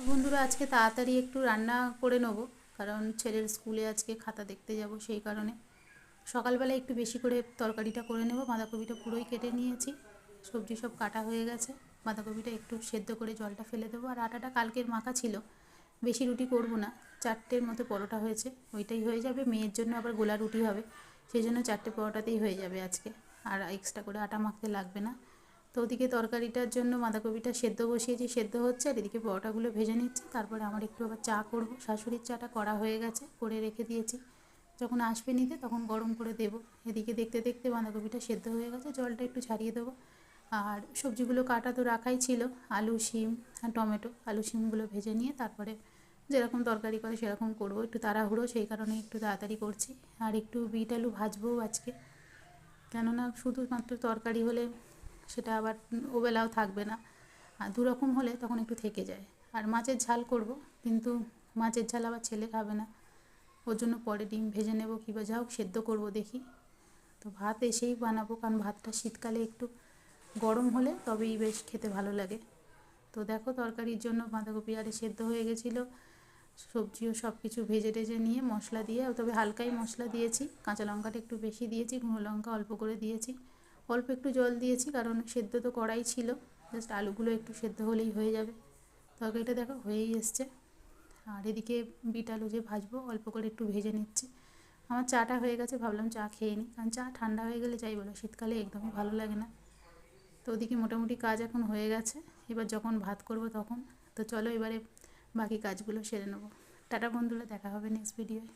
বন্ধুরা আজকে তাড়াতাড়ি একটু রান্না করে নেবো, কারণ ছেলের স্কুলে আজকে খাতা দেখতে যাব। সেই কারণে সকালবেলা একটু বেশি করে তরকারিটা করে নেব। বাঁধাকপিটা পুরোই কেটে নিয়েছি, সবজি সব কাটা হয়ে গেছে। বাঁধাকপিটা একটু সেদ্ধ করে জলটা ফেলে দেবো। আর আটাটা কালকের মাখা ছিল, বেশি রুটি করব না, 4টের মতো পরোটা হয়েছে, ওইটাই হয়ে যাবে। মেয়ের জন্য আবার গোলা রুটি হবে, সেই জন্য 4টে পরোটাতেই হয়ে যাবে আজকে, আর এক্সট্রা করে আটা মাখতে লাগবে না। তো ওদিকে তরকারিটার জন্য বাঁধাকপিটা সেদ্ধ বসিয়েছি, সেদ্ধ হচ্ছে, আর এদিকে পরোটাগুলো ভেজে নিচ্ছি। তারপরে আমার একটু আবার চা করব। শাশুড়ির চাটা করা হয়ে গেছে, করে রেখে দিয়েছি, যখন আসবে নিতে তখন গরম করে দেব। এদিকে দেখতে দেখতে বাঁধাকপিটা সেদ্ধ হয়ে গেছে, জলটা একটু ছাড়িয়ে দেবো। আর সবজিগুলো কাটা তো রাখাই ছিল, আলু, শিম আর টমেটো। আলু শিমগুলো ভেজে নিয়ে তারপরে যেরকম তরকারি করে সেরকম করবো। একটু তাড়াহুড়ো, সেই কারণে একটু তাড়াতাড়ি করছি। আর একটু বিট আলু ভাজবো আজকে, কেননা শুধুমাত্র তরকারি হলে সেটা আবার ওবেলাও থাকবে না, আর দুরকম হলে তখন একটু থেকে যায়। আর মাছের ঝাল করব, কিন্তু মাছের ঝাল আবার ছেলে খাবে না, ওর জন্য পরে ডিম ভেজে নেব, কিংবা যা হোক সেদ্ধ করব দেখি। তো ভাত এসেই বানাবো, কারণ ভাতটা শীতকালে একটু গরম হলে তবেই বেশ খেতে ভালো লাগে। তো দেখো তরকারির জন্য বাঁধাকপি আরে সেদ্ধ হয়ে গেছিলো, সবজিও সব কিছু ভেজে টেজে নিয়ে মশলা দিয়ে, তবে হালকাই মশলা দিয়েছি, কাঁচা লঙ্কাটা একটু বেশি দিয়েছি, গুঁড়ো লঙ্কা অল্প করে দিয়েছি, অল্প একটু জল দিয়েছি, কারণ সেদ্ধ তো কড়াই ছিল, জাস্ট আলুগুলো একটু সেদ্ধ হলেই হয়ে যাবে। তরকারিটা দেখো হয়েই এসছে। আর এদিকে বিট আলু যে ভাজবো, অল্প করে একটু ভেজে নিচ্ছি। আমার চাটা হয়ে গেছে, ভাবলাম চা খেয়ে নিই, কারণ চা ঠান্ডা হয়ে গেলে যাই বলো শীতকালে একদমই ভালো লাগে না। তো ওদিকে মোটামুটি কাজ এখন হয়ে গেছে, এবার যখন ভাত করব তখন। তো চলো এবারে বাকি কাজগুলো সেরে নেবো। টাটা বন্ধুরা, দেখা হবে নেক্সট ভিডিওয়।